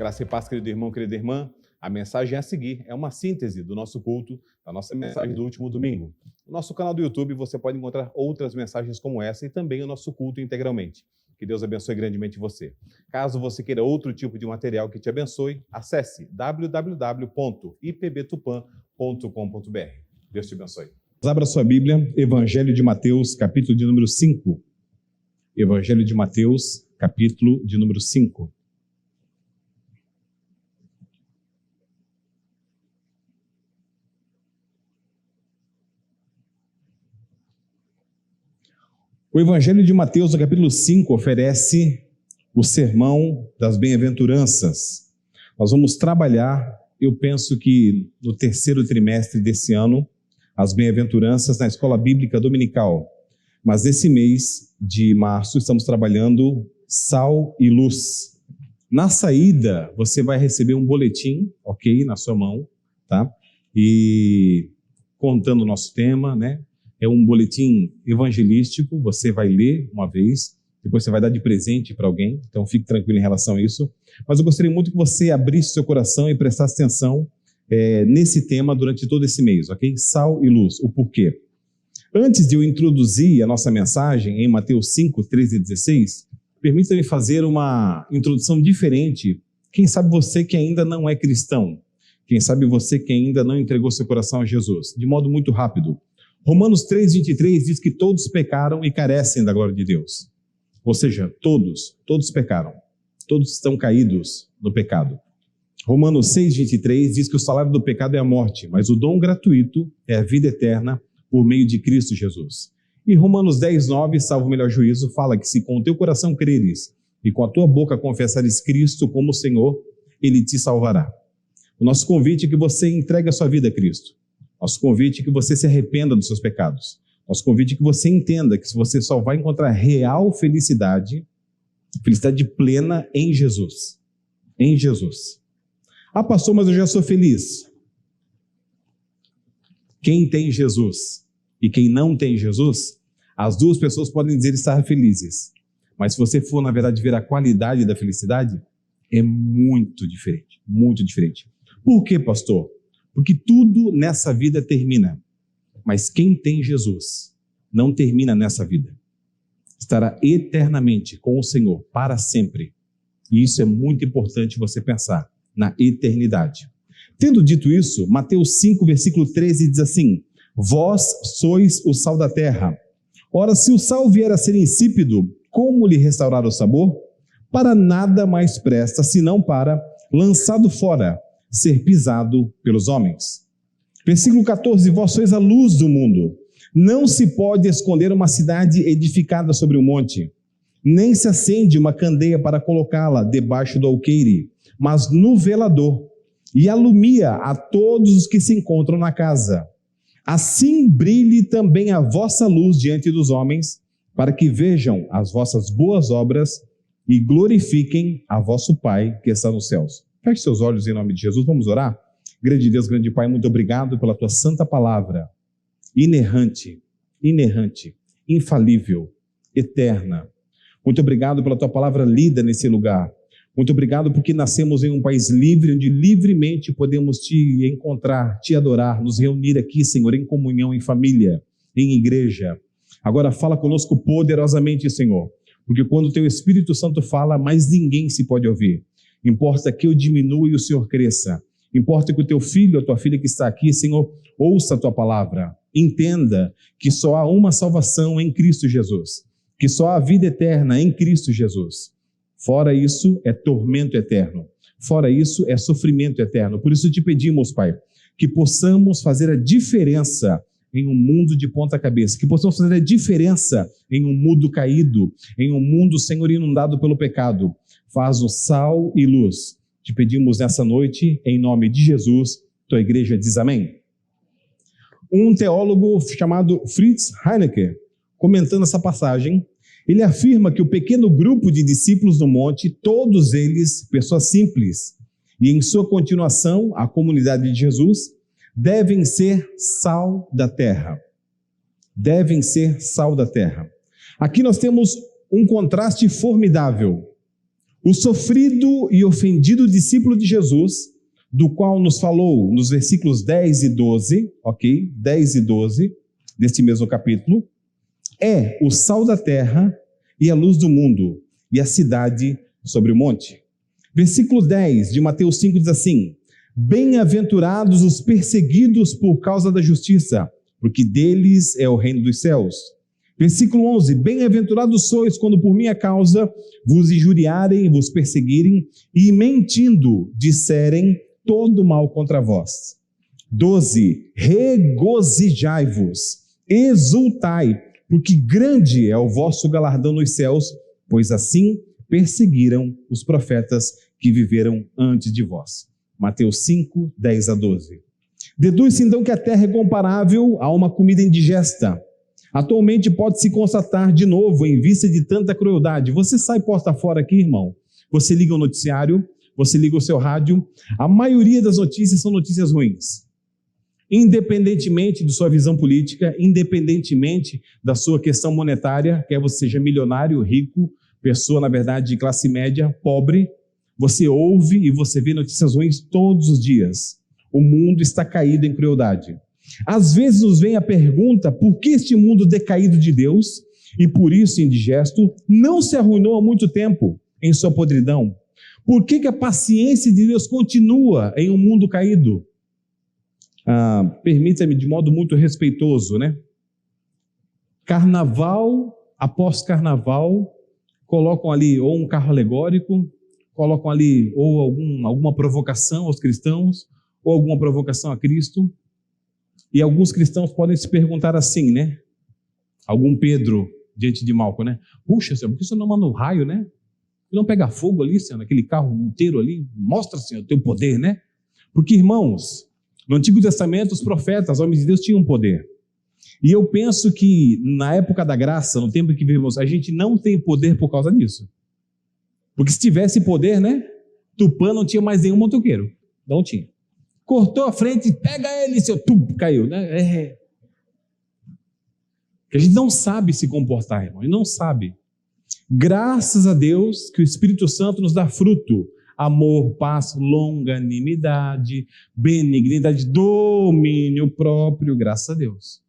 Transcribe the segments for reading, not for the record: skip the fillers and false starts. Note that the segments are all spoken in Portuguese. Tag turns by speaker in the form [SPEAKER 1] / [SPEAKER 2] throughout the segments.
[SPEAKER 1] Graça e paz, querido irmão, querida irmã. A mensagem a seguir é uma síntese do nosso culto, da nossa mensagem do último domingo. No nosso canal do YouTube você pode encontrar outras mensagens como essa e também o nosso culto integralmente. Que Deus abençoe grandemente você. Caso você queira outro tipo de material que te abençoe, acesse www.ipbtupan.com.br. Deus te abençoe. Abra sua Bíblia, Evangelho de Mateus, capítulo de número 5. Evangelho de Mateus, capítulo de número 5. O Evangelho de Mateus, no capítulo 5, oferece o sermão das bem-aventuranças. Nós vamos trabalhar, eu penso que no terceiro trimestre desse ano, as bem-aventuranças na Escola Bíblica Dominical. Mas nesse mês de março estamos trabalhando sal e luz. Na saída, você vai receber um boletim, ok, na sua mão, tá? E contando o nosso tema, né? É um boletim evangelístico, você vai ler uma vez, depois você vai dar de presente para alguém, então fique tranquilo em relação a isso. Mas eu gostaria muito que você abrisse seu coração e prestasse atenção nesse tema durante todo esse mês, ok? Sal e luz, o porquê. Antes de eu introduzir a nossa mensagem em Mateus 5, 13 e 16, permita-me fazer uma introdução diferente. Quem sabe você que ainda não é cristão, quem sabe você que ainda não entregou seu coração a Jesus, de modo muito rápido. Romanos 3, 23 diz que todos pecaram e carecem da glória de Deus. Ou seja, todos pecaram. Todos estão caídos no pecado. Romanos 6, 23 diz que o salário do pecado é a morte, mas o dom gratuito é a vida eterna por meio de Cristo Jesus. E Romanos 10, 9, salvo o melhor juízo, fala que se com o teu coração creres e com a tua boca confessares Cristo como Senhor, Ele te salvará. O nosso convite é que você entregue a sua vida a Cristo. Nosso convite é que você se arrependa dos seus pecados. Nosso convite é que você entenda que você só vai encontrar real felicidade, felicidade plena em Jesus. Em Jesus. Ah, pastor, mas eu já sou feliz. Quem tem Jesus e quem não tem Jesus, as duas pessoas podem dizer estar felizes. Mas se você for, na verdade, ver a qualidade da felicidade, é muito diferente. Muito diferente. Por quê, pastor? Porque tudo nessa vida termina, mas quem tem Jesus não termina nessa vida. Estará eternamente com o Senhor, para sempre. E isso é muito importante você pensar na eternidade. Tendo dito isso, Mateus 5, versículo 13 diz assim: vós sois o sal da terra. Ora, se o sal vier a ser insípido, como lhe restaurar o sabor? Para nada mais presta, senão para, lançado fora, ser pisado pelos homens. Versículo 14, vós sois a luz do mundo. Não se pode esconder uma cidade edificada sobre um monte, nem se acende uma candeia para colocá-la debaixo do alqueire, mas no velador, e alumia a todos os que se encontram na casa. Assim brilhe também a vossa luz diante dos homens, para que vejam as vossas boas obras e glorifiquem a vosso Pai que está nos céus. Feche seus olhos em nome de Jesus, vamos orar? Grande Deus, grande Pai, muito obrigado pela tua santa palavra, inerrante, infalível, eterna. Muito obrigado pela tua palavra lida nesse lugar. Muito obrigado porque nascemos em um país livre, onde livremente podemos te encontrar, te adorar, nos reunir aqui, Senhor, em comunhão, em família, em igreja. Agora fala conosco poderosamente, Senhor, porque quando o teu Espírito Santo fala, mais ninguém se pode ouvir. Importa que eu diminua e o Senhor cresça. Importa que o teu filho, a tua filha que está aqui, Senhor, ouça a tua palavra. Entenda que só há uma salvação em Cristo Jesus. Que só há vida eterna em Cristo Jesus. Fora isso, é tormento eterno. Fora isso, é sofrimento eterno. Por isso te pedimos, Pai, que possamos fazer a diferença em um mundo de ponta cabeça. Que possamos fazer a diferença em um mundo caído. Em um mundo, Senhor, inundado pelo pecado. Faz o sal e luz. Te pedimos nessa noite, em nome de Jesus, tua igreja diz amém. Um teólogo chamado Fritz Heinecker, comentando essa passagem, ele afirma que o pequeno grupo de discípulos no monte, todos eles pessoas simples, e em sua continuação, a comunidade de Jesus, devem ser sal da terra. Devem ser sal da terra. Aqui nós temos um contraste formidável. O sofrido e ofendido discípulo de Jesus, do qual nos falou nos versículos 10 e 12, ok? 10 e 12, deste mesmo capítulo, é o sal da terra e a luz do mundo, e a cidade sobre o monte. Versículo 10 de Mateus 5 diz assim: bem-aventurados os perseguidos por causa da justiça, porque deles é o reino dos céus. Versículo 11, bem-aventurados sois quando por minha causa vos injuriarem, vos perseguirem e mentindo disserem todo mal contra vós. 12, regozijai-vos, exultai, porque grande é o vosso galardão nos céus, pois assim perseguiram os profetas que viveram antes de vós. Mateus 5, 10 a 12. Deduz-se então que a terra é comparável a uma comida indigesta. Atualmente pode-se constatar de novo em vista de tanta crueldade. Você sai posta fora aqui, irmão, você liga o noticiário, você liga o seu rádio, a maioria das notícias são notícias ruins. Independentemente de sua visão política, independentemente da sua questão monetária, quer você seja milionário, rico, pessoa, na verdade, de classe média, pobre, você ouve e você vê notícias ruins todos os dias. O mundo está caído em crueldade. Às vezes nos vem a pergunta, por que este mundo decaído de Deus, e por isso indigesto, não se arruinou há muito tempo em sua podridão? Por que a paciência de Deus continua em um mundo caído? Permita-me de modo muito respeitoso, né? Carnaval após carnaval, colocam ali ou um carro alegórico, colocam ali ou alguma provocação aos cristãos, ou alguma provocação a Cristo. E alguns cristãos podem se perguntar assim, né? Algum Pedro diante de Malco, né? Puxa, Senhor, por que o Senhor não manda um raio, né? Não pega fogo ali, Senhor, naquele carro inteiro ali. Mostra, Senhor, o teu poder, né? Porque, irmãos, no Antigo Testamento, os profetas, os homens de Deus, tinham poder. E eu penso que na época da graça, no tempo em que vivemos, a gente não tem poder por causa disso. Porque se tivesse poder, né? Tupã não tinha mais nenhum motoqueiro. Não tinha. Cortou a frente, pega ele, seu caiu, né? A gente não sabe se comportar, irmão, a gente não sabe. Graças a Deus que o Espírito Santo nos dá fruto: amor, paz, longanimidade, benignidade, domínio próprio, graças a Deus.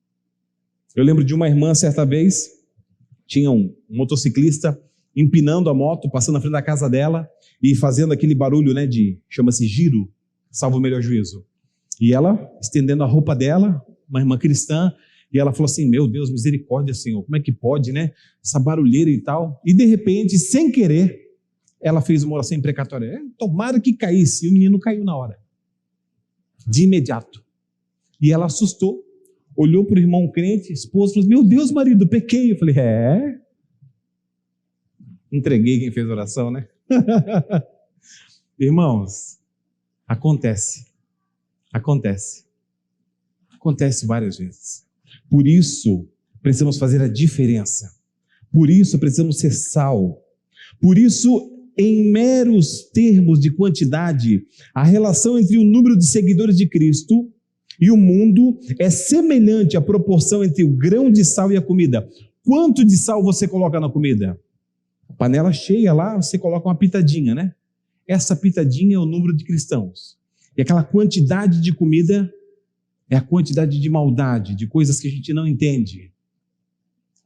[SPEAKER 1] Eu lembro de uma irmã, certa vez, tinha um motociclista empinando a moto, passando na frente da casa dela e fazendo aquele barulho, né, chama-se giro, salvo o melhor juízo. E ela, estendendo a roupa dela, uma irmã cristã, e ela falou assim: meu Deus, misericórdia, Senhor, como é que pode, né? Essa barulheira e tal. E de repente, sem querer, ela fez uma oração imprecatória. Tomara que caísse. E o menino caiu na hora. De imediato. E ela assustou. Olhou para o irmão crente, esposo, falou: meu Deus, marido, pequei. Eu falei: Entreguei quem fez a oração, né? Irmãos, acontece várias vezes. Por isso, precisamos fazer a diferença. Por isso, precisamos ser sal. Por isso, em meros termos de quantidade, a relação entre o número de seguidores de Cristo e o mundo é semelhante à proporção entre o grão de sal e a comida. Quanto de sal você coloca na comida? A panela cheia lá, você coloca uma pitadinha, né? Essa pitadinha é o número de cristãos. E aquela quantidade de comida é a quantidade de maldade, de coisas que a gente não entende.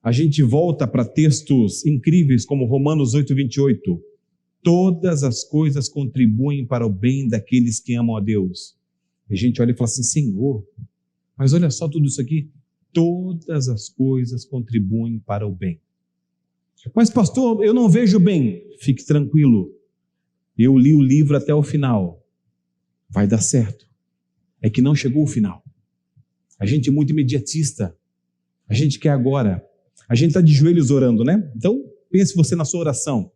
[SPEAKER 1] A gente volta para textos incríveis como Romanos 8:28. Todas as coisas contribuem para o bem daqueles que amam a Deus. E a gente olha e fala assim: Senhor, mas olha só tudo isso aqui. Todas as coisas contribuem para o bem. Mas pastor, eu não vejo bem. Fique tranquilo. Eu li o livro até o final. Vai dar certo. É que não chegou o final. A gente é muito imediatista. A gente quer agora. A gente está de joelhos orando, né? Então, pense você na sua oração.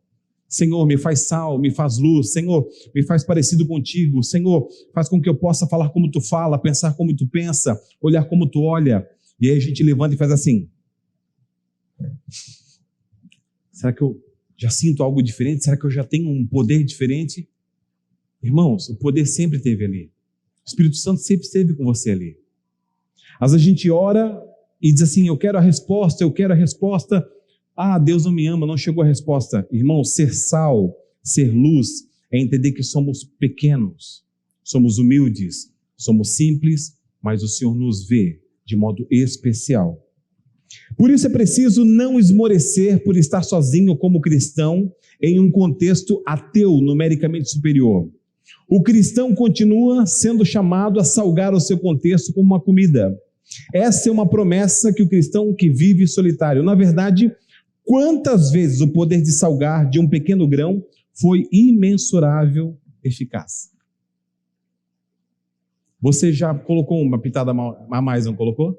[SPEAKER 1] Senhor, me faz sal, me faz luz. Senhor, me faz parecido contigo. Senhor, faz com que eu possa falar como tu fala, pensar como tu pensa, olhar como tu olha. E aí a gente levanta e faz assim. Será que eu já sinto algo diferente? Será que eu já tenho um poder diferente? Irmãos, o poder sempre esteve ali. O Espírito Santo sempre esteve com você ali. Às vezes a gente ora e diz assim: eu quero a resposta, eu quero a resposta. Ah, Deus não me ama, não chegou a resposta. Irmão, ser sal Ser luz é entender que somos pequenos, somos humildes, somos simples, mas o Senhor nos vê de modo especial. Por isso é preciso não esmorecer por estar sozinho como cristão em um contexto ateu numericamente superior. O cristão continua sendo chamado a salgar o seu contexto como uma comida. Essa é uma promessa que o cristão que vive solitário. Na verdade, quantas vezes o poder de salgar de um pequeno grão foi imensurável eficaz? Você já colocou uma pitada a mais, não colocou?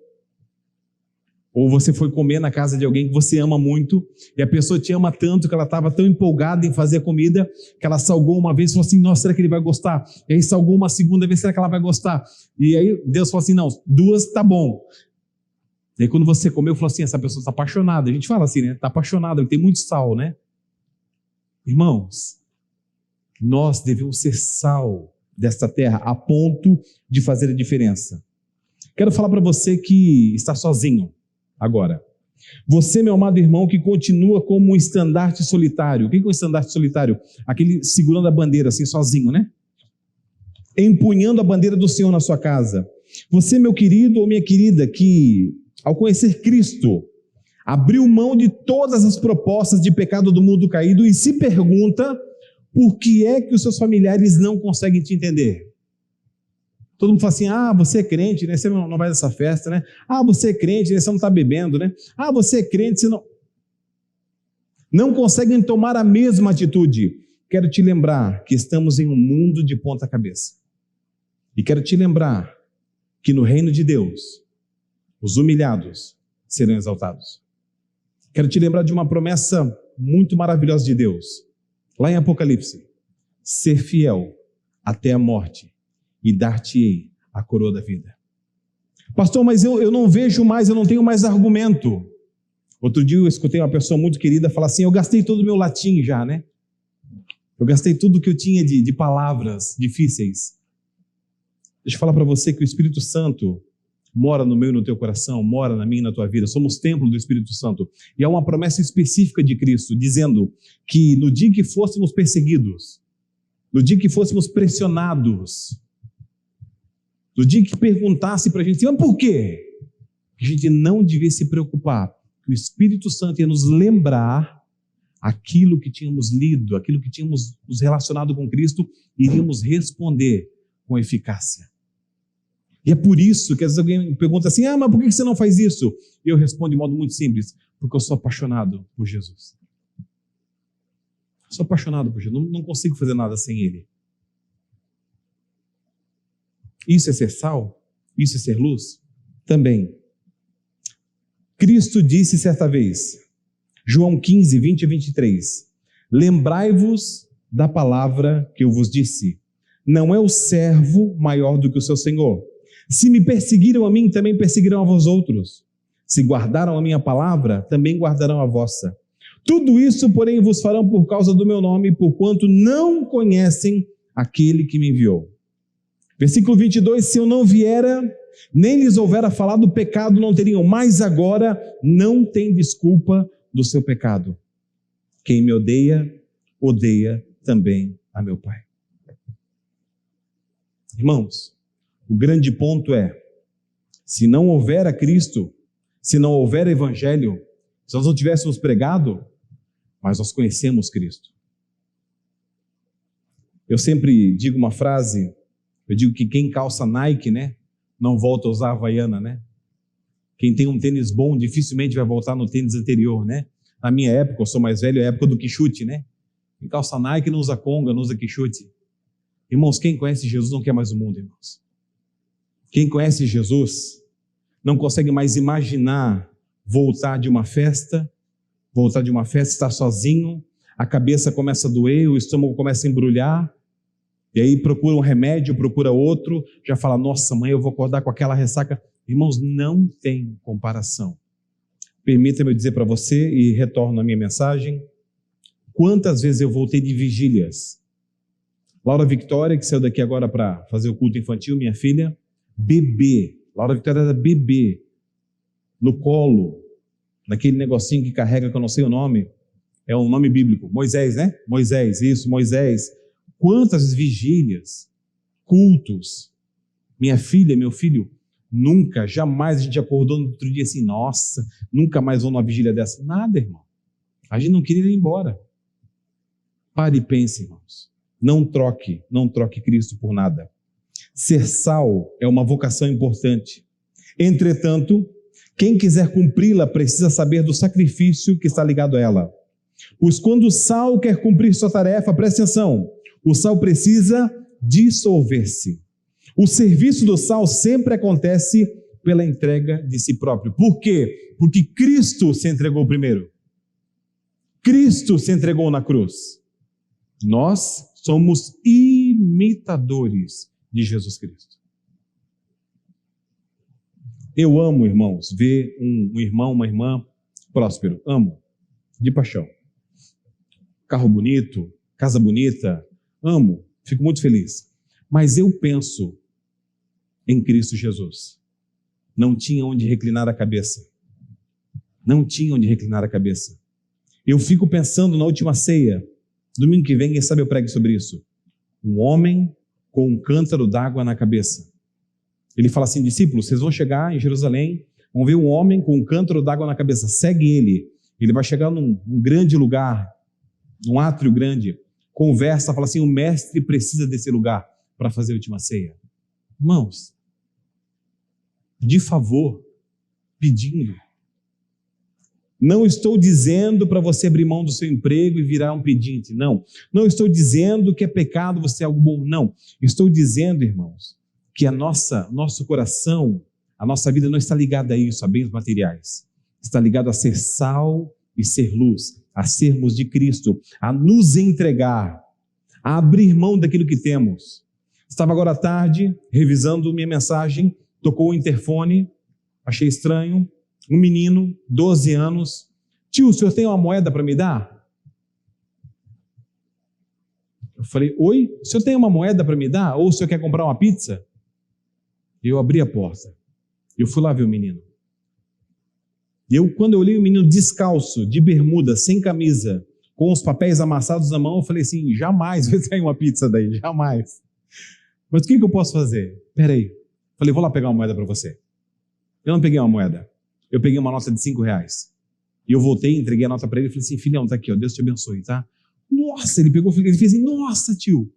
[SPEAKER 1] Ou você foi comer na casa de alguém que você ama muito, e a pessoa te ama tanto que ela estava tão empolgada em fazer a comida, que ela salgou uma vez e falou assim, nossa, será que ele vai gostar? E aí salgou uma segunda vez, será que ela vai gostar? E aí Deus falou assim, não, 2 tá bom. E aí quando você comeu, falou assim, essa pessoa está apaixonada. A gente fala assim, né? Está apaixonada, tem muito sal, né? Irmãos, nós devemos ser sal desta terra, a ponto de fazer a diferença. Quero falar para você que está sozinho agora. Você, meu amado irmão, que continua como um estandarte solitário. O que é um estandarte solitário? Aquele segurando a bandeira assim, sozinho, né? Empunhando a bandeira do Senhor na sua casa. Você, meu querido ou minha querida, que ao conhecer Cristo, abriu mão de todas as propostas de pecado do mundo caído e se pergunta por que é que os seus familiares não conseguem te entender. Todo mundo fala assim, você é crente, né? Você não vai nessa festa, né? Você é crente, né? Você não está bebendo, né? Você é crente, você não... Não conseguem tomar a mesma atitude. Quero te lembrar que estamos em um mundo de ponta cabeça. E quero te lembrar que no reino de Deus, os humilhados serão exaltados. Quero te lembrar de uma promessa muito maravilhosa de Deus. Lá em Apocalipse, ser fiel até a morte e dar-te-ei a coroa da vida. Pastor, mas eu não vejo mais, eu não tenho mais argumento. Outro dia eu escutei uma pessoa muito querida falar assim, eu gastei todo o meu latim já, né? Eu gastei tudo que eu tinha de palavras difíceis. Deixa eu falar para você que o Espírito Santo mora no meu e no teu coração, mora na minha e na tua vida. Somos templo do Espírito Santo. E há uma promessa específica de Cristo, dizendo que no dia que fôssemos perseguidos, no dia que fôssemos pressionados, no dia que perguntasse para a gente, mas por quê? A gente não devia se preocupar, que o Espírito Santo ia nos lembrar aquilo que tínhamos lido, aquilo que tínhamos nos relacionado com Cristo, e iríamos responder com eficácia. E é por isso que às vezes alguém me pergunta assim, mas por que você não faz isso? E eu respondo de modo muito simples, porque eu sou apaixonado por Jesus. Sou apaixonado por Jesus, não consigo fazer nada sem Ele. Isso é ser sal? Isso é ser luz? Também. Cristo disse certa vez, João 15, 20 e 23, lembrai-vos da palavra que eu vos disse, não é o servo maior do que o seu Senhor. Se me perseguiram a mim, também perseguirão a vós outros. Se guardaram a minha palavra, também guardarão a vossa. Tudo isso, porém, vos farão por causa do meu nome, porquanto não conhecem aquele que me enviou. Versículo 22, se eu não viera, nem lhes houvera falado, o pecado não teriam, mas agora não tem desculpa do seu pecado. Quem me odeia, odeia também a meu Pai. Irmãos, o grande ponto é, se não houver a Cristo, se não houver Evangelho, se nós não tivéssemos pregado, mas nós conhecemos Cristo. Eu sempre digo uma frase, eu digo que quem calça Nike, né, não volta a usar Havaiana, né? Quem tem um tênis bom dificilmente vai voltar no tênis anterior, né? Na minha época, eu sou mais velho, é a época do quichute, né? Quem calça Nike não usa conga, não usa quichute. Irmãos, quem conhece Jesus não quer mais o mundo, irmãos. Quem conhece Jesus não consegue mais imaginar voltar de uma festa, estar sozinho, a cabeça começa a doer, o estômago começa a embrulhar, e aí procura um remédio, procura outro, já fala, nossa mãe, eu vou acordar com aquela ressaca. Irmãos, não tem comparação. Permita-me dizer para você, e retorno à minha mensagem, quantas vezes eu voltei de vigílias. Laura Victória, que saiu daqui agora para fazer o culto infantil, minha filha, bebê. Laura Victória era bebê, no colo, naquele negocinho que carrega, que eu não sei o nome. é um nome bíblico. Moisés, né? Moisés, isso, Moisés. Quantas vigílias, cultos. Minha filha, meu filho, nunca, jamais a gente acordou no outro dia assim, nossa, nunca mais vou numa vigília dessa. Nada, irmão. A gente não queria ir embora. Pare e pense, irmãos. Não troque Cristo por nada. Ser sal é uma vocação importante. Entretanto, quem quiser cumpri-la precisa saber do sacrifício que está ligado a ela. Pois quando o sal quer cumprir sua tarefa, preste atenção, o sal precisa dissolver-se. O serviço do sal sempre acontece pela entrega de si próprio. Por quê? Porque Cristo se entregou primeiro. Cristo se entregou na cruz. Nós somos imitadores de Jesus Cristo. Eu amo, irmãos, ver um irmão, uma irmã próspero. Amo, de paixão. Carro bonito, casa bonita, amo, fico muito feliz. Mas eu penso em Cristo Jesus. Não tinha onde reclinar a cabeça. Não tinha onde reclinar a cabeça. Eu fico pensando na última ceia. Domingo que vem, quem sabe eu pregue sobre isso. Um homem com um cântaro d'água na cabeça. Ele fala assim, discípulos, vocês vão chegar em Jerusalém, vão ver um homem com um cântaro d'água na cabeça. Segue ele. Ele vai chegar num grande lugar, num átrio grande. Conversa, fala assim, o mestre precisa desse lugar para fazer a última ceia. Irmãos, de favor, pedindo. Não estou dizendo para você abrir mão do seu emprego e virar um pedinte, não. Não estou dizendo que é pecado você é algo bom, não. Estou dizendo, irmãos, que nosso coração, a nossa vida não está ligada a isso, a bens materiais. Está ligado a ser sal e ser luz, a sermos de Cristo, a nos entregar, a abrir mão daquilo que temos. Estava agora à tarde, revisando minha mensagem, tocou o interfone, achei estranho, um menino, 12 anos, tio, o senhor tem uma moeda para me dar? Eu falei, oi, o senhor tem uma moeda para me dar? Ou o senhor quer comprar uma pizza? Eu abri a porta, eu fui lá ver o menino. Quando eu olhei o menino descalço, de bermuda, sem camisa, com os papéis amassados na mão, eu falei assim, jamais vai sair uma pizza daí, jamais. Mas o que eu posso fazer? Peraí, falei, vou lá pegar uma moeda para você. Eu não peguei uma moeda. Eu peguei uma nota de R$5. E eu voltei, entreguei a nota para ele e falei assim, filhão, tá aqui, ó, Deus te abençoe, tá? Nossa, ele pegou, ele fez assim, nossa, tio,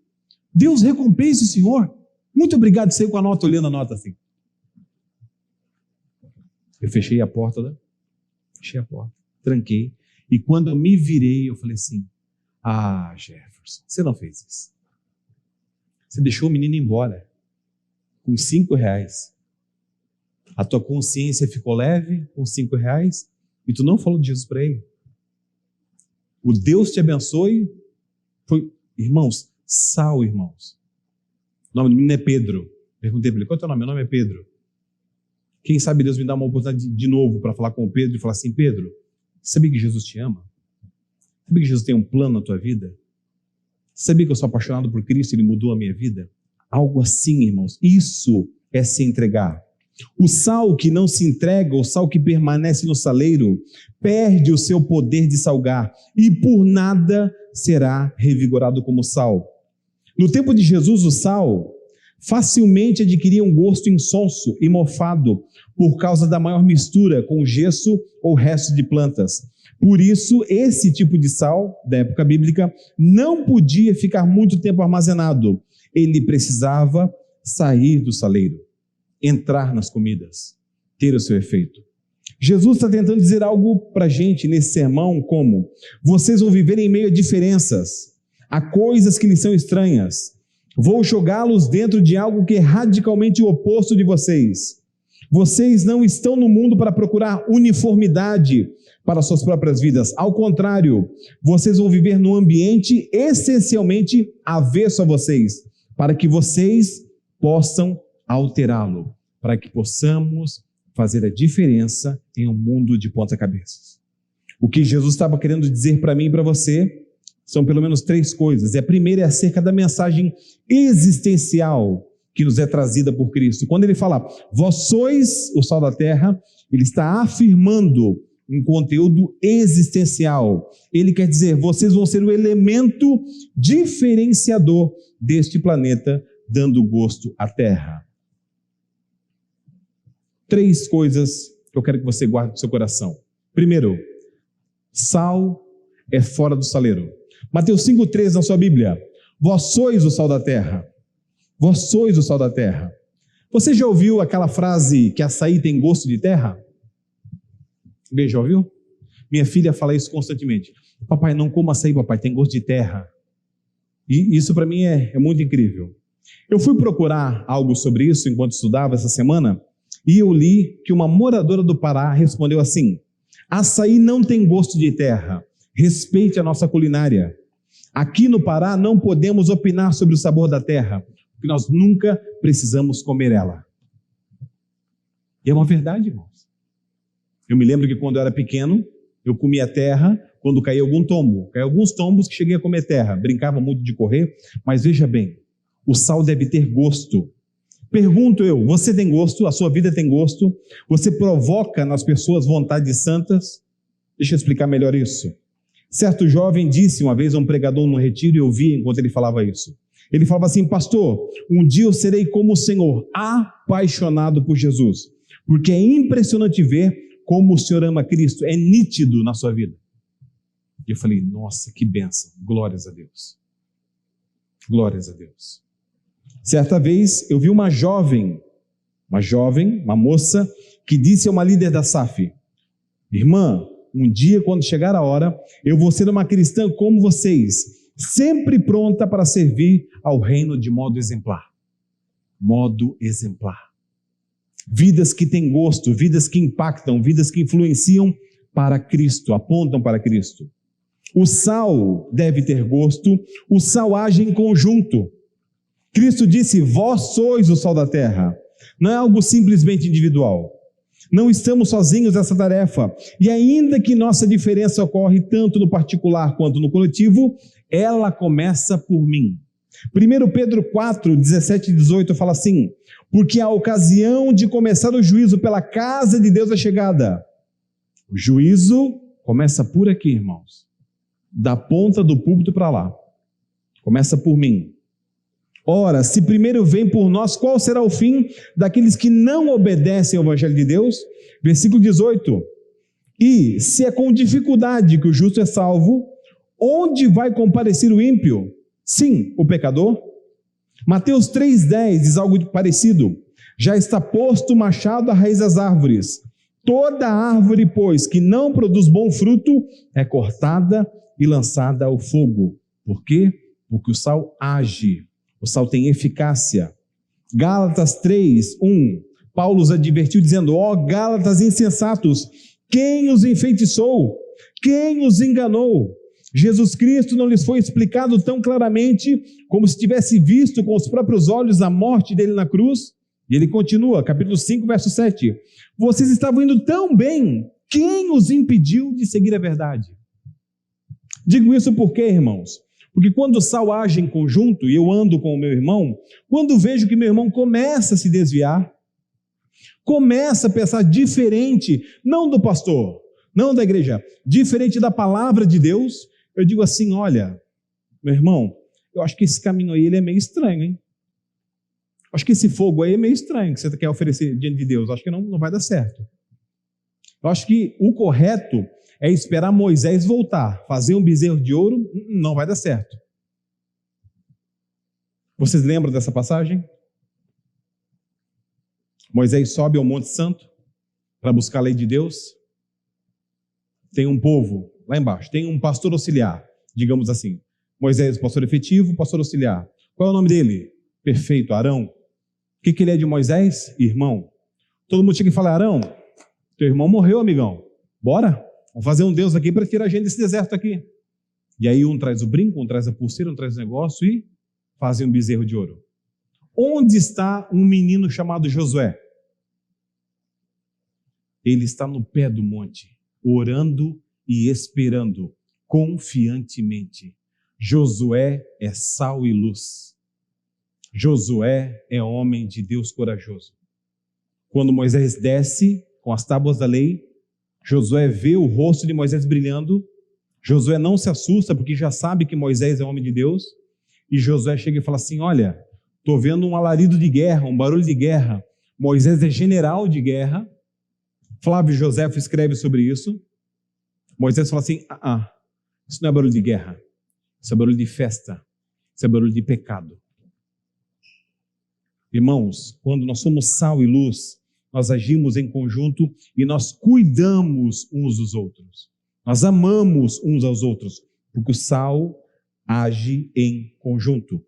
[SPEAKER 1] Deus recompense o senhor. Muito obrigado, saiu com a nota, olhando a nota assim. Eu fechei a porta, tranquei. E quando eu me virei, eu falei assim, Jefferson, você não fez isso. Você deixou o menino embora com R$5. A tua consciência ficou leve com R$5 e tu não falou de Jesus para ele. O Deus te abençoe. Irmãos, sal, irmãos. O nome do menino é Pedro. Perguntei para ele, qual é o teu nome? Meu nome é Pedro. Quem sabe Deus me dá uma oportunidade de novo para falar com o Pedro e falar assim, Pedro, sabia que Jesus te ama? Sabia que Jesus tem um plano na tua vida? Sabia que eu sou apaixonado por Cristo e Ele mudou a minha vida? Algo assim, irmãos. Isso é se entregar. O sal que não se entrega, o sal que permanece no saleiro, perde o seu poder de salgar e por nada será revigorado como sal. No tempo de Jesus, o sal facilmente adquiria um gosto insonso e mofado por causa da maior mistura com gesso ou restos de plantas. Por isso, esse tipo de sal, da época bíblica, não podia ficar muito tempo armazenado. Ele precisava sair do saleiro, entrar nas comidas, ter o seu efeito. Jesus está tentando dizer algo para a gente nesse sermão como, vocês vão viver em meio a diferenças, a coisas que lhes são estranhas. Vou jogá-los dentro de algo que é radicalmente o oposto de vocês. Vocês não estão no mundo para procurar uniformidade para suas próprias vidas. Ao contrário, vocês vão viver num ambiente essencialmente avesso a vocês, para que vocês possam alterá-lo, para que possamos fazer a diferença em um mundo de ponta-cabeças. O que Jesus estava querendo dizer para mim e para você são pelo menos 3 coisas. E a primeira é acerca da mensagem existencial que nos é trazida por Cristo. Quando ele fala, vós sois o sal da terra, ele está afirmando um conteúdo existencial. Ele quer dizer, vocês vão ser o elemento diferenciador deste planeta, dando gosto à terra. 3 coisas que eu quero que você guarde no seu coração. Primeiro, sal é fora do saleiro. Mateus 5,13 na sua Bíblia. Vós sois o sal da terra. Vós sois o sal da terra. Você já ouviu aquela frase que açaí tem gosto de terra? Alguém já ouviu? Minha filha fala isso constantemente. Papai, não coma açaí, papai, tem gosto de terra. E isso para mim é muito incrível. Eu fui procurar algo sobre isso enquanto estudava essa semana, e eu li que uma moradora do Pará respondeu assim: açaí não tem gosto de terra, respeite a nossa culinária. Aqui no Pará não podemos opinar sobre o sabor da terra, porque nós nunca precisamos comer ela. E é uma verdade, irmãos. Eu me lembro que quando eu era pequeno, eu comia terra quando caía algum tombo. Caía alguns tombos que cheguei a comer terra. Brincava muito de correr, mas veja bem, o sal deve ter gosto. Pergunto eu, você tem gosto? A sua vida tem gosto? Você provoca nas pessoas vontades santas? Deixa eu explicar melhor isso. Certo jovem disse uma vez a um pregador no retiro, e eu vi enquanto ele falava isso. Ele falava assim: pastor, um dia eu serei como o Senhor, apaixonado por Jesus, porque é impressionante ver como o Senhor ama Cristo, é nítido na sua vida. E eu falei: nossa, que bênção, glórias a Deus. Glórias a Deus. Certa vez eu vi uma moça, que disse a uma líder da SAF: irmã, um dia quando chegar a hora, eu vou ser uma cristã como vocês, sempre pronta para servir ao reino de modo exemplar. Modo exemplar. Vidas que têm gosto, vidas que impactam, vidas que influenciam para Cristo, apontam para Cristo. O sal deve ter gosto, o sal age em conjunto. Cristo disse: vós sois o sal da terra. Não é algo simplesmente individual. Não estamos sozinhos nessa tarefa. E ainda que nossa diferença ocorre tanto no particular quanto no coletivo, ela começa por mim. 1 Pedro 4, 17 e 18 fala assim: porque a ocasião de começar o juízo pela casa de Deus é chegada. O juízo começa por aqui, irmãos. Da ponta do púlpito para lá. Começa por mim. Ora, se primeiro vem por nós, qual será o fim daqueles que não obedecem ao Evangelho de Deus? Versículo 18. E se é com dificuldade que o justo é salvo, onde vai comparecer o ímpio? Sim, o pecador. Mateus 3,10 diz algo parecido. Já está posto o machado à raiz das árvores. Toda árvore, pois, que não produz bom fruto, é cortada e lançada ao fogo. Por quê? Porque o sal age. O sal tem eficácia. Gálatas 3:1, Paulo os advertiu dizendo: ó Gálatas insensatos, quem os enfeitiçou? Quem os enganou? Jesus Cristo não lhes foi explicado tão claramente como se tivesse visto com os próprios olhos a morte dele na cruz? E ele continua, capítulo 5, verso 7. Vocês estavam indo tão bem, quem os impediu de seguir a verdade? Digo isso por quê, irmãos? Porque quando o sal age em conjunto, e eu ando com o meu irmão, quando vejo que meu irmão começa a se desviar, começa a pensar diferente, não do pastor, não da igreja, diferente da palavra de Deus, eu digo assim: olha, meu irmão, eu acho que esse caminho aí ele é meio estranho, hein? Acho que esse fogo aí é meio estranho que você quer oferecer diante de Deus, acho que não vai dar certo. Eu acho que o correto é esperar Moisés voltar, fazer um bezerro de ouro, não vai dar certo. Vocês lembram dessa passagem? Moisés sobe ao Monte Santo para buscar a lei de Deus. Tem um povo lá embaixo, tem um pastor auxiliar, digamos assim. Moisés, pastor efetivo, pastor auxiliar. Qual é o nome dele? Perfeito, Arão. O que ele é de Moisés? Irmão. Todo mundo chega e fala: Arão, teu irmão morreu, amigão. Bora? Vamos fazer um Deus aqui para tirar a gente desse deserto aqui. E aí um traz o brinco, um traz a pulseira, um traz o negócio e fazem um bezerro de ouro. Onde está um menino chamado Josué? Ele está no pé do monte, orando e esperando confiantemente. Josué é sal e luz. Josué é homem de Deus corajoso. Quando Moisés desce com as tábuas da lei, Josué vê o rosto de Moisés brilhando. Josué não se assusta, porque já sabe que Moisés é homem de Deus. E Josué chega e fala assim: olha, estou vendo um alarido de guerra, um barulho de guerra. Moisés é general de guerra. Flávio Joséfo escreve sobre isso. Moisés fala assim: isso não é barulho de guerra, isso é barulho de festa, isso é barulho de pecado. Irmãos, quando nós somos sal e luz, nós agimos em conjunto e nós cuidamos uns dos outros. Nós amamos uns aos outros, porque o sal age em conjunto.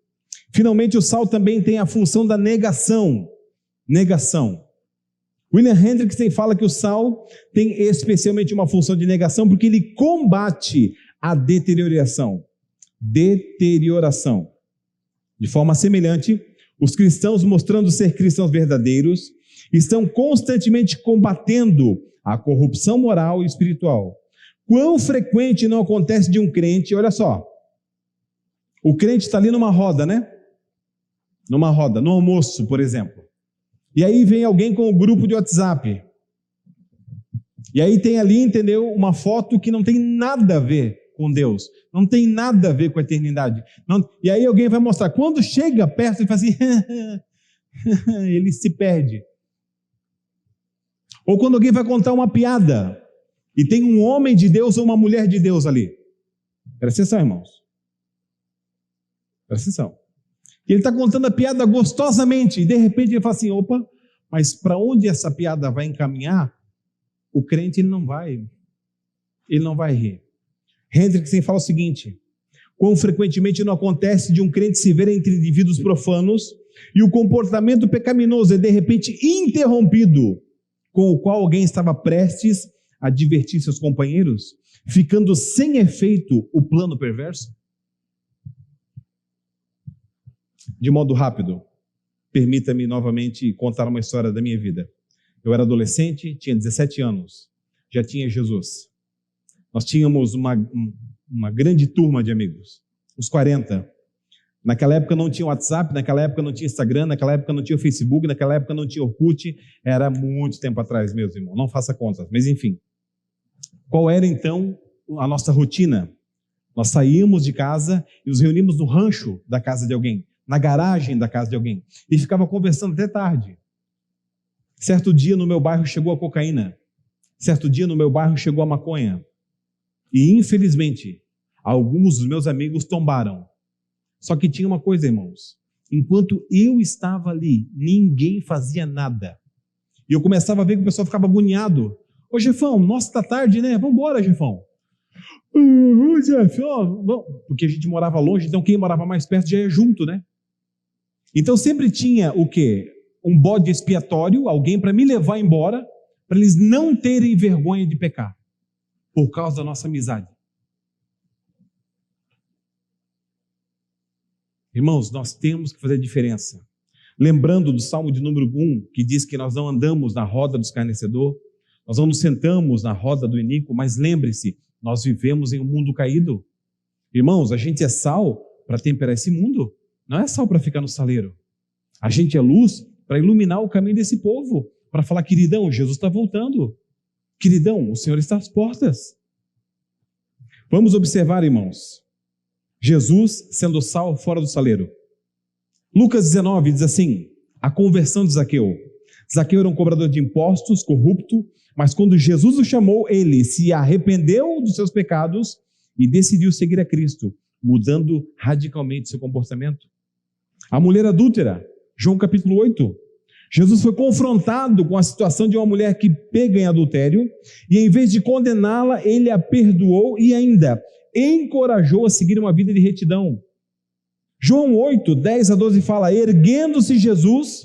[SPEAKER 1] Finalmente, o sal também tem a função da negação. Negação. William Hendrickson fala que o sal tem especialmente uma função de negação, porque ele combate a deterioração. Deterioração. De forma semelhante, os cristãos, mostrando ser cristãos verdadeiros, estão constantemente combatendo a corrupção moral e espiritual. Quão frequente não acontece de um crente, olha só, o crente está ali numa roda, né? Numa roda, no almoço, por exemplo. E aí vem alguém com o grupo de WhatsApp. E aí tem ali, entendeu, uma foto que não tem nada a ver com Deus. Não tem nada a ver com a eternidade. E aí alguém vai mostrar. Quando chega perto, ele fala assim, ele se perde. Ou quando alguém vai contar uma piada, e tem um homem de Deus ou uma mulher de Deus ali. Presta atenção, irmãos. Presta atenção. Ele está contando a piada gostosamente, e de repente ele fala assim, opa, mas para onde essa piada vai encaminhar, o crente ele não vai rir. Hendrickson fala o seguinte: quão frequentemente não acontece de um crente se ver entre indivíduos profanos, e o comportamento pecaminoso é de repente interrompido, com o qual alguém estava prestes a divertir seus companheiros, ficando sem efeito o plano perverso? De modo rápido, permita-me novamente contar uma história da minha vida. Eu era adolescente, tinha 17 anos, já tinha Jesus. Nós tínhamos uma grande turma de amigos, uns 40. Naquela época não tinha WhatsApp, naquela época não tinha Instagram, naquela época não tinha Facebook, naquela época não tinha Orkut, era muito tempo atrás, meus irmãos, não faça contas, mas enfim. Qual era então a nossa rotina? Nós saímos de casa e nos reuníamos no rancho da casa de alguém, na garagem da casa de alguém, e ficava conversando até tarde. Certo dia no meu bairro chegou a cocaína, certo dia no meu bairro chegou a maconha, e infelizmente, alguns dos meus amigos tombaram. Só que tinha uma coisa, irmãos, enquanto eu estava ali, ninguém fazia nada, e eu começava a ver que o pessoal ficava agoniado. Ô Jefão, nossa, tá tarde, né? Vamos embora, Jefão. Jefão, porque a gente morava longe, então quem morava mais perto já ia junto, né? Então sempre tinha o quê? Um bode expiatório, alguém para me levar embora, para eles não terem vergonha de pecar, por causa da nossa amizade. Irmãos, nós temos que fazer diferença. Lembrando do Salmo de número 1, que diz que nós não andamos na roda do escarnecedor, nós não nos sentamos na roda do iníquo, mas lembre-se, nós vivemos em um mundo caído. Irmãos, a gente é sal para temperar esse mundo, não é sal para ficar no saleiro. A gente é luz para iluminar o caminho desse povo, para falar, queridão, Jesus está voltando. Queridão, o Senhor está às portas. Vamos observar, irmãos, Jesus sendo sal fora do saleiro. Lucas 19 diz assim, a conversão de Zaqueu. Zaqueu era um cobrador de impostos, corrupto, mas quando Jesus o chamou, ele se arrependeu dos seus pecados e decidiu seguir a Cristo, mudando radicalmente seu comportamento. A mulher adúltera, João capítulo 8. Jesus foi confrontado com a situação de uma mulher que pega em adultério e em vez de condená-la, ele a perdoou e ainda encorajou a seguir uma vida de retidão. João 8, 10 a 12 fala, erguendo-se Jesus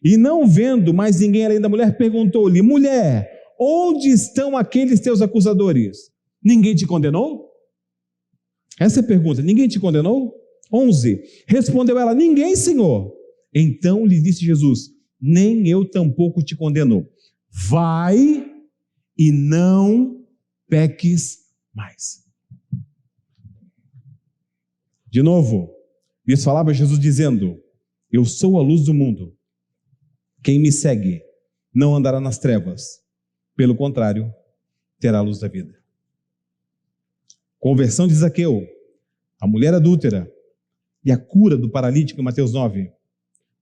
[SPEAKER 1] e não vendo mais ninguém além da mulher, perguntou-lhe, mulher, onde estão aqueles teus acusadores? Ninguém te condenou? Essa é a pergunta, ninguém te condenou? 11, respondeu ela, ninguém, Senhor. Então lhe disse Jesus, nem eu tampouco te condeno. Vai e não peques mais. De novo, lhes falava Jesus dizendo, eu sou a luz do mundo. Quem me segue não andará nas trevas. Pelo contrário, terá a luz da vida. Conversão de Zaqueu, a mulher adúltera e a cura do paralítico em Mateus 9.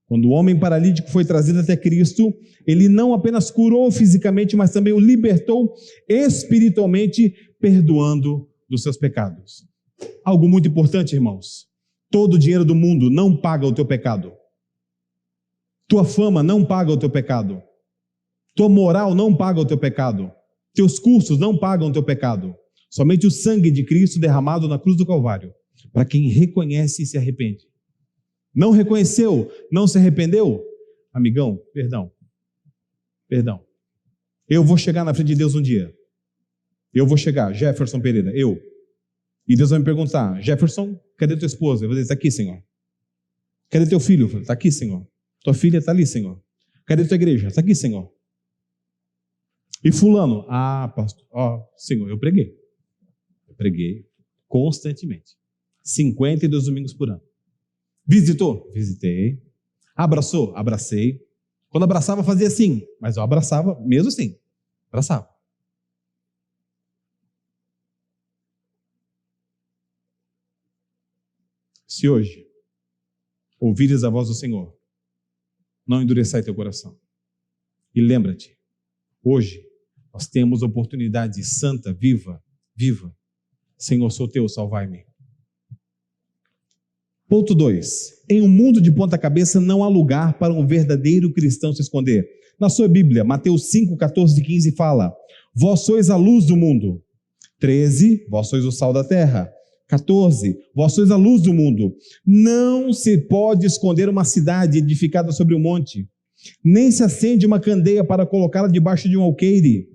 [SPEAKER 1] Quando o homem paralítico foi trazido até Cristo, ele não apenas curou fisicamente, mas também o libertou espiritualmente, perdoando dos seus pecados. Algo muito importante, irmãos. Todo o dinheiro do mundo não paga o teu pecado. Tua fama não paga o teu pecado. Tua moral não paga o teu pecado. Teus cursos não pagam o teu pecado. Somente o sangue de Cristo derramado na cruz do Calvário, para quem reconhece e se arrepende. Não reconheceu, não se arrependeu? Amigão, perdão. Eu vou chegar na frente de Deus um dia. Eu vou chegar, Jefferson Pereira, eu. E Deus vai me perguntar, Jefferson, cadê tua esposa? Eu vou dizer, está aqui, Senhor. Cadê teu filho? Está aqui, Senhor. Tua filha está ali, Senhor. Cadê tua igreja? Está aqui, Senhor. E fulano? Pastor, Senhor, eu preguei. Eu preguei constantemente. 52 domingos por ano. Visitou? Visitei. Abraçou? Abracei. Quando abraçava, fazia assim. Mas eu abraçava mesmo assim. Abraçava. Se hoje ouvires a voz do Senhor, não endureçai teu coração. E lembra-te, hoje nós temos oportunidade santa, viva. Senhor, sou teu, salvai-me. Ponto 2. Em um mundo de ponta cabeça não há lugar para um verdadeiro cristão se esconder. Na sua Bíblia, Mateus 5, 14 e 15 fala: vós sois a luz do mundo. 13, vós sois o sal da terra. 14, vós sois a luz do mundo. Não se pode esconder uma cidade edificada sobre um monte, nem se acende uma candeia para colocá-la debaixo de um alqueire,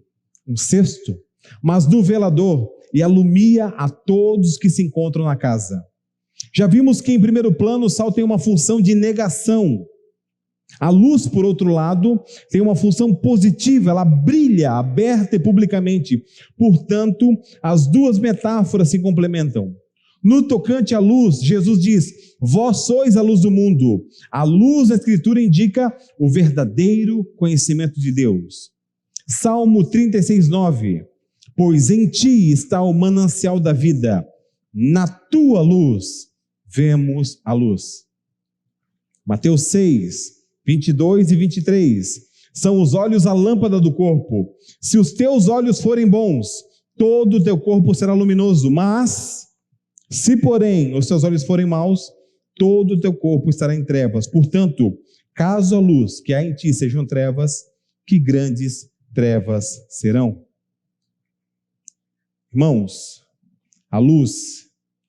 [SPEAKER 1] um cesto, mas no velador, e alumia a todos que se encontram na casa. Já vimos que em primeiro plano o sal tem uma função de negação. A luz, por outro lado, tem uma função positiva, ela brilha aberta e publicamente. Portanto, as duas metáforas se complementam. No tocante à luz, Jesus diz: vós sois a luz do mundo. A luz da Escritura indica o verdadeiro conhecimento de Deus. Salmo 36, 9. Pois em ti está o manancial da vida, na tua luz vemos a luz. Mateus 6, 22 e 23. São os olhos a lâmpada do corpo. Se os teus olhos forem bons, todo o teu corpo será luminoso, mas se porém os teus olhos forem maus, todo o teu corpo estará em trevas. Portanto, caso a luz que há em ti sejam trevas, que grandes trevas serão. Irmãos, a luz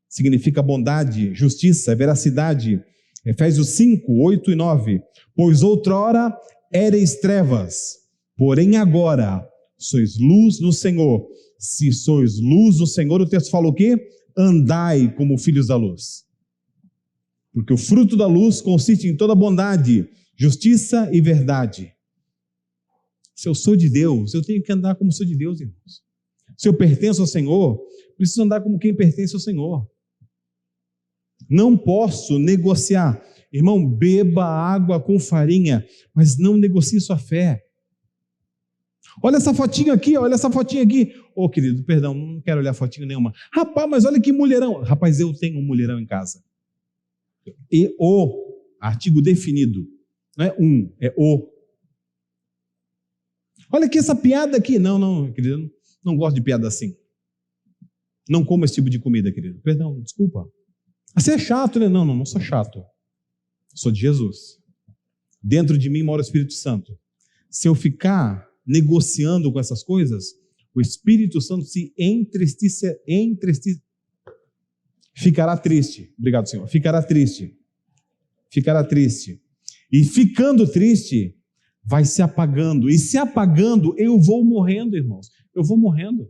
[SPEAKER 1] significa bondade, justiça, veracidade. Efésios 5, 8 e 9. Pois outrora éreis trevas, porém agora sois luz no Senhor. Se sois luz no Senhor, o texto fala o quê? Andai como filhos da luz. Porque o fruto da luz consiste em toda bondade, justiça e verdade. Se eu sou de Deus, eu tenho que andar como sou de Deus, irmãos. Se eu pertenço ao Senhor, preciso andar como quem pertence ao Senhor. Não posso negociar. Irmão, beba água com farinha, mas não negocie sua fé. Olha essa fotinho aqui, olha essa fotinho aqui. Ô, querido, perdão, não quero olhar fotinho nenhuma. Rapaz, mas olha que mulherão. Rapaz, eu tenho um mulherão em casa. E o, artigo definido. Não é um, é o. Olha aqui essa piada aqui. Não, querido, não gosto de piada assim. Não como esse tipo de comida, querido. Perdão, desculpa. Você é chato, né? Não sou chato. Sou de Jesus. Dentro de mim mora o Espírito Santo. Se eu ficar negociando com essas coisas, o Espírito Santo se ficará triste. Obrigado, Senhor. Ficará triste. E ficando triste, vai se apagando. E se apagando, eu vou morrendo, irmãos. Eu vou morrendo.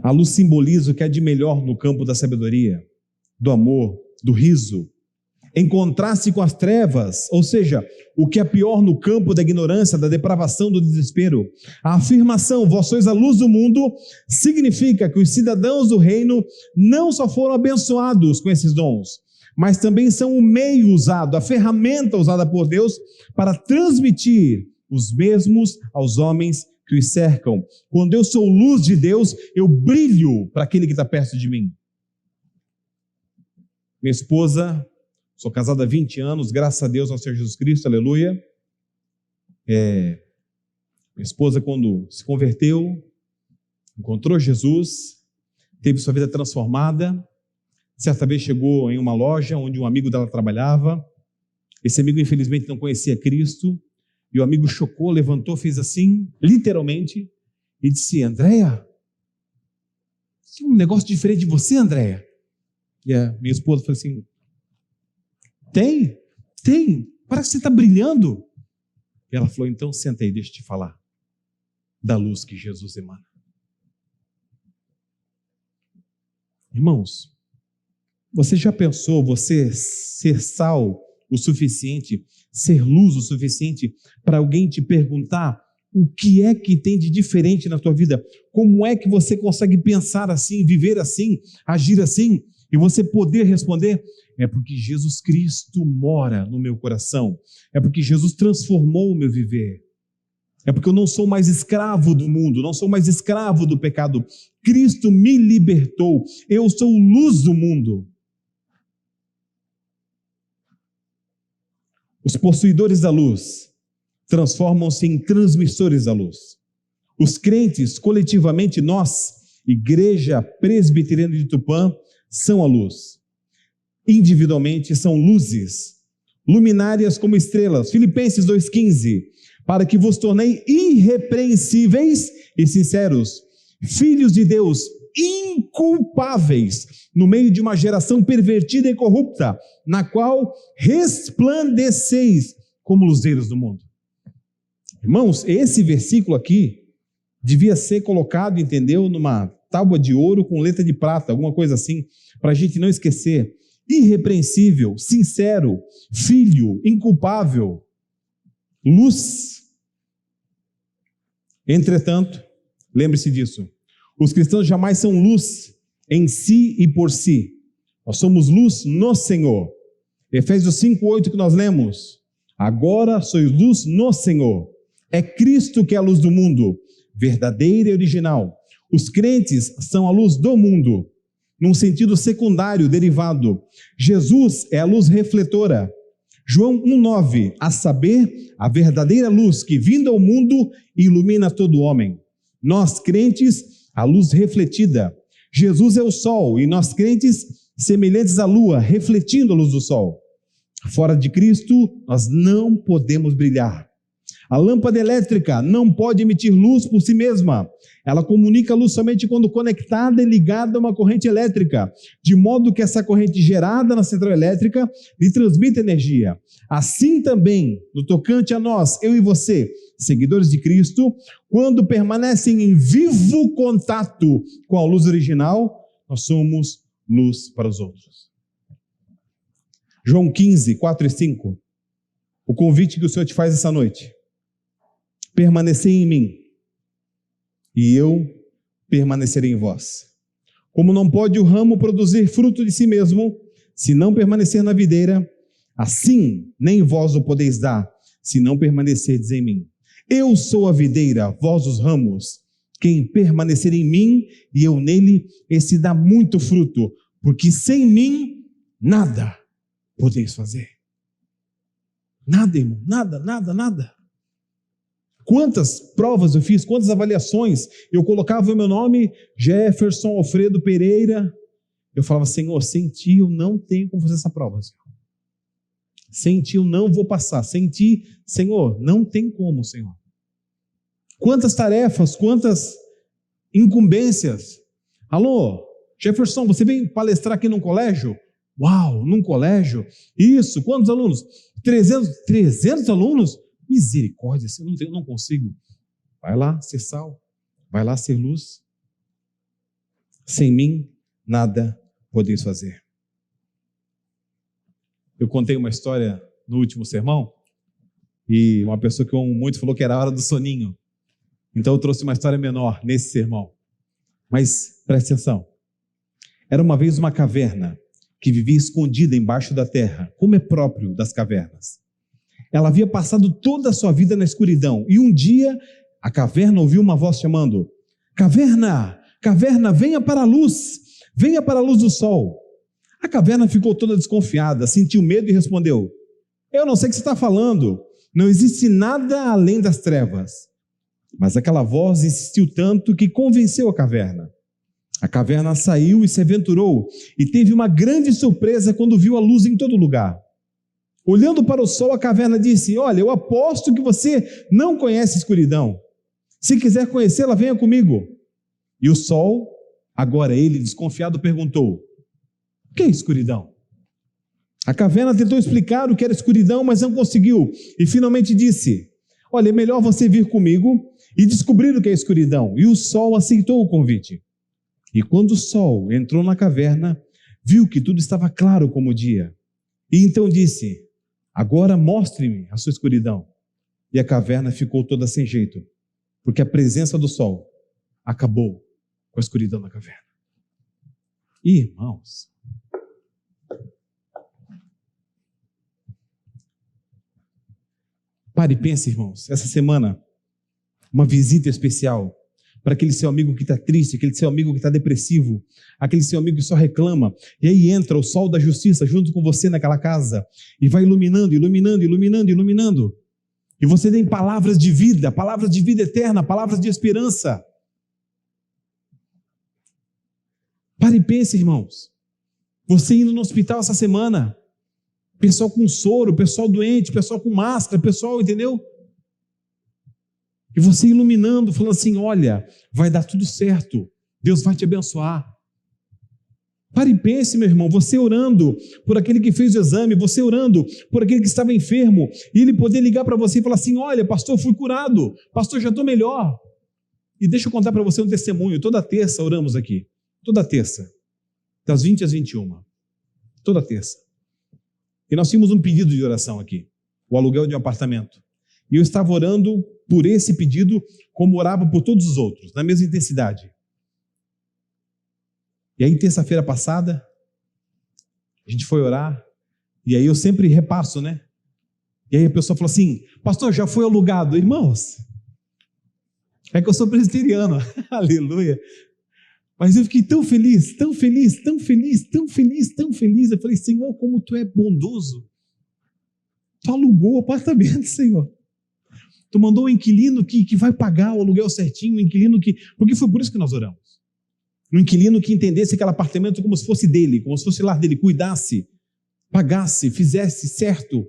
[SPEAKER 1] A luz simboliza o que há de melhor no campo da sabedoria, do amor, do riso. Em contraste com as trevas, ou seja, o que é pior no campo da ignorância, da depravação, do desespero. A afirmação, vós sois a luz do mundo, significa que os cidadãos do reino não só foram abençoados com esses dons, mas também são o meio usado, a ferramenta usada por Deus para transmitir os mesmos aos homens que os cercam. Quando eu sou luz de Deus, eu brilho para aquele que está perto de mim. Minha esposa, sou casado há 20 anos, graças a Deus ao Senhor Jesus Cristo, aleluia. Minha esposa, quando se converteu, encontrou Jesus, teve sua vida transformada. Certa vez chegou em uma loja onde um amigo dela trabalhava. Esse amigo, infelizmente, não conhecia Cristo. E o amigo chocou, levantou, fez assim, literalmente, e disse: Andréia, tem um negócio diferente de você, Andréia? E a minha esposa falou assim: Tem, parece que você está brilhando. E ela falou: então senta aí, deixa eu te falar da luz que Jesus emana. Irmãos, você já pensou você ser sal o suficiente, ser luz o suficiente para alguém te perguntar o que é que tem de diferente na tua vida? Como é que você consegue pensar assim, viver assim, agir assim? E você poder responder: é porque Jesus Cristo mora no meu coração, é porque Jesus transformou o meu viver, é porque eu não sou mais escravo do mundo, não sou mais escravo do pecado. Cristo me libertou, eu sou luz do mundo. Os possuidores da luz transformam-se em transmissores da luz. Os crentes, coletivamente nós, Igreja Presbiteriana de Tupã, são a luz. Individualmente são luzes, luminárias como estrelas. Filipenses 2,15, para que vos tornei irrepreensíveis e sinceros, filhos de Deus, inculpáveis, no meio de uma geração pervertida e corrupta, na qual resplandeceis como luzeiros do mundo. Irmãos, esse versículo aqui devia ser colocado, entendeu, numa tábua de ouro com letra de prata, alguma coisa assim, para a gente não esquecer. Irrepreensível, sincero, filho, inculpável, luz. Entretanto, lembre-se disso, os cristãos jamais são luz em si e por si. Nós somos luz no Senhor. Efésios 5:8 que nós lemos. Agora sois luz no Senhor. É Cristo que é a luz do mundo, verdadeira e original. Os crentes são a luz do mundo, num sentido secundário, derivado. Jesus é a luz refletora. João 1,9, a saber, a verdadeira luz que, vindo ao mundo, ilumina todo homem. Nós, crentes, a luz refletida. Jesus é o sol e nós, crentes, semelhantes à lua, refletindo a luz do sol. Fora de Cristo, nós não podemos brilhar. A lâmpada elétrica não pode emitir luz por si mesma. Ela comunica a luz somente quando conectada e ligada a uma corrente elétrica, de modo que essa corrente gerada na central elétrica lhe transmite energia. Assim também, no tocante a nós, eu e você, seguidores de Cristo, quando permanecem em vivo contato com a luz original, nós somos luz para os outros. João 15, 4 e 5. O convite que o Senhor te faz essa noite. Permanecei em mim, e eu permanecerei em vós. Como não pode o ramo produzir fruto de si mesmo, se não permanecer na videira, assim nem vós o podeis dar, se não permanecerdes em mim. Eu sou a videira, vós os ramos. Quem permanecer em mim e eu nele, esse dá muito fruto, porque sem mim nada podeis fazer. Nada, irmão, nada. Quantas provas eu fiz, quantas avaliações, eu colocava o meu nome, Jefferson Alfredo Pereira, eu falava: Senhor, sem ti eu não tenho como fazer essa prova, Senhor. Sem ti eu não vou passar, sem ti, Senhor, não tem como, Senhor. Quantas tarefas, quantas incumbências. Alô, Jefferson, você vem palestrar aqui num colégio? Uau, num colégio? Isso, quantos alunos? 300 alunos? Misericórdia, eu não consigo. Vai lá ser sal, vai lá ser luz. Sem mim, nada podeis fazer. Eu contei uma história no último sermão, e uma pessoa que eu amo muito falou que era a hora do soninho. Então eu trouxe uma história menor nesse sermão. Mas preste atenção. Era uma vez uma caverna que vivia escondida embaixo da terra, como é próprio das cavernas. Ela havia passado toda a sua vida na escuridão, e um dia a caverna ouviu uma voz chamando: caverna, caverna, venha para a luz do sol. A caverna ficou toda desconfiada, sentiu medo e respondeu: eu não sei o que você está falando, não existe nada além das trevas. Mas aquela voz insistiu tanto que convenceu a caverna. A caverna saiu e se aventurou, e teve uma grande surpresa quando viu a luz em todo lugar. Olhando para o sol, a caverna disse: olha, eu aposto que você não conhece a escuridão. Se quiser conhecê-la, venha comigo. E o sol, agora ele, desconfiado, perguntou: o que é escuridão? A caverna tentou explicar o que era escuridão, mas não conseguiu, e finalmente disse: olha, é melhor você vir comigo e descobrir o que é escuridão. E o sol aceitou o convite. E quando o sol entrou na caverna, viu que tudo estava claro como o dia. E então disse: agora mostre-me a sua escuridão. E a caverna ficou toda sem jeito, porque a presença do sol acabou com a escuridão da caverna. Irmãos, pare e pense, irmãos, essa semana, uma visita especial para aquele seu amigo que está triste, aquele seu amigo que está depressivo, aquele seu amigo que só reclama, e aí entra o sol da justiça junto com você naquela casa, e vai iluminando, iluminando, iluminando, iluminando, e você tem palavras de vida eterna, palavras de esperança. Pare e pense, irmãos, você indo no hospital essa semana, pessoal com soro, pessoal doente, pessoal com máscara, pessoal, entendeu? E você iluminando, falando assim: olha, vai dar tudo certo, Deus vai te abençoar. Pare e pense, meu irmão, você orando por aquele que fez o exame, você orando por aquele que estava enfermo, e ele poder ligar para você e falar assim: olha, pastor, fui curado, pastor, já estou melhor. E deixa eu contar para você um testemunho. Toda terça oramos aqui, toda terça, das 20 às 21, toda terça. E nós tínhamos um pedido de oração aqui, o aluguel de um apartamento. E eu estava orando por esse pedido como orava por todos os outros, na mesma intensidade. E aí, terça-feira passada, a gente foi orar, e aí eu sempre repasso, né? E aí a pessoa falou assim: pastor, já foi alugado? Irmãos, é que eu sou presbiteriano, aleluia. Mas eu fiquei tão feliz, tão feliz, tão feliz, tão feliz, tão feliz. Eu falei: Senhor, como tu é bondoso. Tu alugou o apartamento, Senhor. Tu mandou um inquilino que vai pagar o aluguel certinho, um inquilino que... Porque foi por isso que nós oramos. Um inquilino que entendesse aquele apartamento como se fosse dele, como se fosse o lar dele, cuidasse, pagasse, fizesse certo.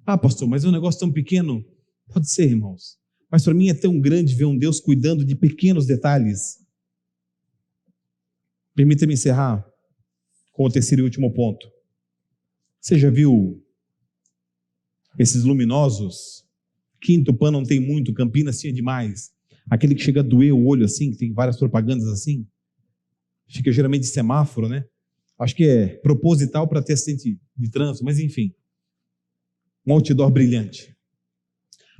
[SPEAKER 1] Ah, pastor, mas é um negócio tão pequeno. Pode ser, irmãos. Mas para mim é tão grande ver um Deus cuidando de pequenos detalhes. Permita-me encerrar com o terceiro e último ponto. Você já viu esses luminosos? Aqui em Tupã não tem muito, Campinas tinha demais. Aquele que chega a doer o olho assim, que tem várias propagandas assim. Fica geralmente de semáforo, né? Acho que é proposital para ter acidente de trânsito, mas enfim. Um outdoor brilhante.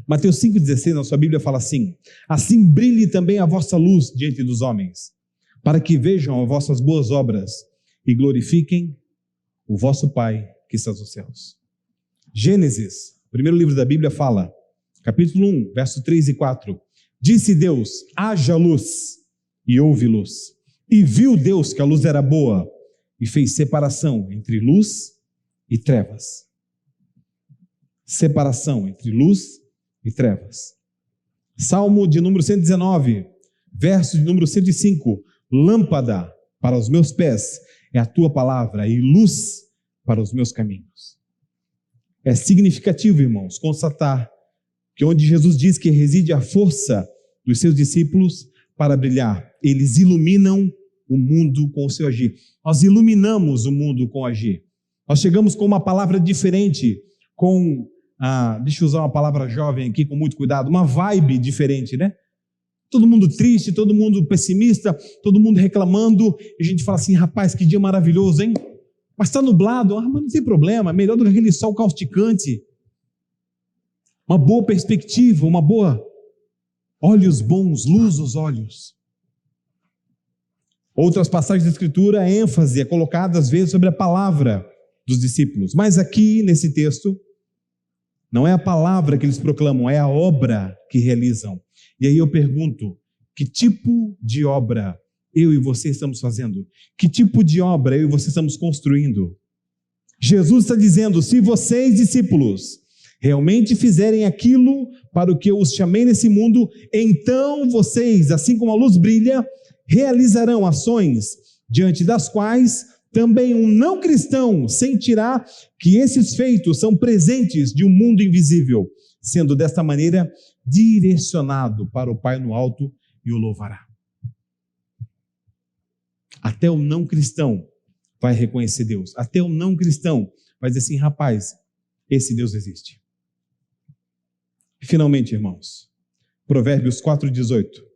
[SPEAKER 1] Mateus 5,16, na sua Bíblia fala assim: assim brilhe também a vossa luz diante dos homens, para que vejam as vossas boas obras e glorifiquem o vosso Pai que está nos céus. Gênesis, primeiro livro da Bíblia, fala, capítulo 1, verso 3 e 4. Disse Deus: haja luz, e houve luz. E viu Deus que a luz era boa, e fez separação entre luz e trevas. Separação entre luz e trevas. Salmo de número 119, verso de número 105. Lâmpada para os meus pés é a tua palavra, e luz para os meus caminhos. É significativo, irmãos, constatar que onde Jesus diz que reside a força dos seus discípulos para brilhar, eles iluminam o mundo com o seu agir. Nós iluminamos o mundo com o agir. Nós chegamos com uma palavra diferente, deixa eu usar uma palavra jovem aqui com muito cuidado, uma vibe diferente, né? Todo mundo triste, todo mundo pessimista, todo mundo reclamando, e a gente fala assim: rapaz, que dia maravilhoso, hein? Mas está nublado, mas não tem problema, é melhor do que aquele sol causticante. Uma boa perspectiva, uma boa... olhos bons, luz nos olhos. Outras passagens da Escritura, a ênfase é colocada às vezes sobre a palavra dos discípulos. Mas aqui, nesse texto, não é a palavra que eles proclamam, é a obra que realizam. E aí eu pergunto, que tipo de obra eu e você estamos fazendo? Que tipo de obra eu e você estamos construindo? Jesus está dizendo, se vocês, discípulos, realmente fizerem aquilo para o que eu os chamei nesse mundo, então vocês, assim como a luz brilha, realizarão ações diante das quais também um não cristão sentirá que esses feitos são presentes de um mundo invisível, sendo desta maneira direcionado para o Pai no alto e o louvará. Até o não cristão vai reconhecer Deus. Até o não cristão vai dizer assim, rapaz, esse Deus existe. E finalmente, irmãos, Provérbios 4,18.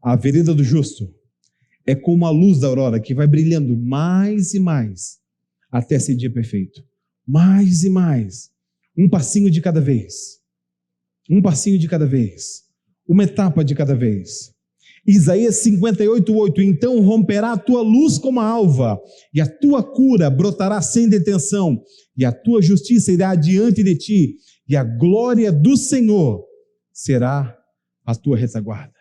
[SPEAKER 1] A vereda do justo é como a luz da aurora que vai brilhando mais e mais até ser dia perfeito. Mais e mais. Um passinho de cada vez. Um passinho de cada vez. Uma etapa de cada vez. Isaías 58:8. Então romperá a tua luz como a alva, e a tua cura brotará sem detenção, e a tua justiça irá adiante de ti, e a glória do Senhor será a tua retaguarda.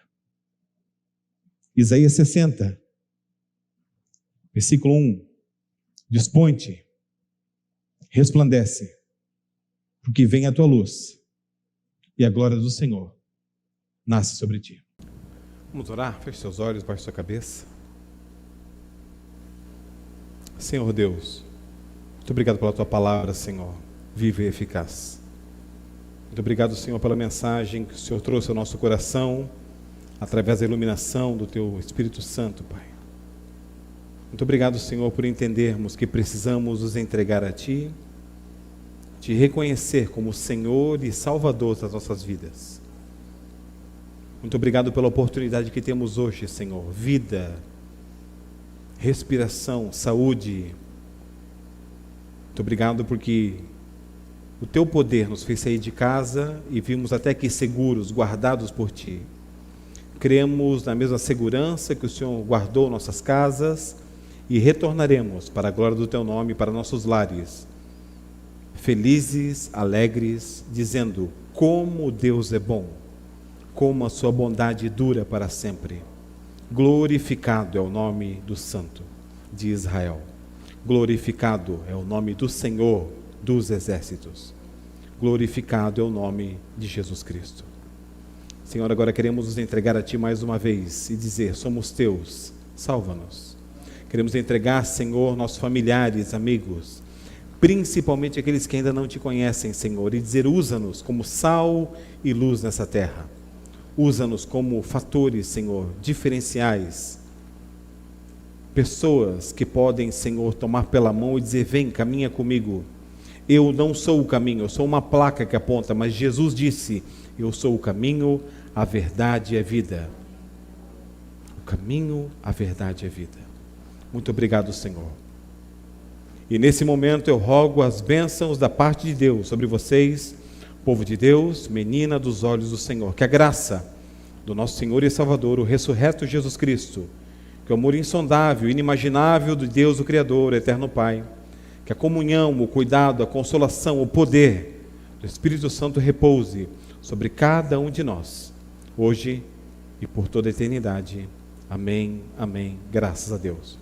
[SPEAKER 1] Isaías 60, versículo 1. Dispõe-te, resplandece, porque vem a tua luz, e a glória do Senhor nasce sobre ti. Vamos orar? Feche seus olhos, baixe sua cabeça. Senhor Deus, muito obrigado pela tua palavra, Senhor, viva e eficaz. Muito obrigado, Senhor, pela mensagem que o Senhor trouxe ao nosso coração, através da iluminação do teu Espírito Santo, Pai. Muito obrigado, Senhor, por entendermos que precisamos nos entregar a Ti, Te reconhecer como Senhor e Salvador das nossas vidas. Muito obrigado pela oportunidade que temos hoje, Senhor. Vida, respiração, saúde. Muito obrigado porque o Teu poder nos fez sair de casa e vimos até aqui seguros, guardados por Ti. Cremos na mesma segurança que o Senhor guardou nossas casas e retornaremos para a glória do Teu nome, para nossos lares, felizes, alegres, dizendo, como Deus é bom, como a sua bondade dura para sempre. Glorificado é o nome do Santo de Israel. Glorificado é o nome do Senhor dos exércitos. Glorificado é o nome de Jesus Cristo. Senhor, agora queremos nos entregar a Ti mais uma vez e dizer, somos Teus, salva-nos. Queremos entregar, Senhor, nossos familiares, amigos, principalmente aqueles que ainda não Te conhecem, Senhor, e dizer, usa-nos como sal e luz nessa terra. Usa-nos como fatores, Senhor, diferenciais. Pessoas que podem, Senhor, tomar pela mão e dizer, vem, caminha comigo. Eu não sou o caminho, eu sou uma placa que aponta, mas Jesus disse, eu sou o caminho, a verdade e a vida. O caminho, a verdade e a vida. Muito obrigado, Senhor. E nesse momento eu rogo as bênçãos da parte de Deus sobre vocês, povo de Deus, menina dos olhos do Senhor. Que a graça do nosso Senhor e Salvador, o ressurreto Jesus Cristo, que o amor insondável, inimaginável de Deus, o Criador, o eterno Pai, que a comunhão, o cuidado, a consolação, o poder do Espírito Santo repouse sobre cada um de nós, hoje e por toda a eternidade. Amém, amém. Graças a Deus.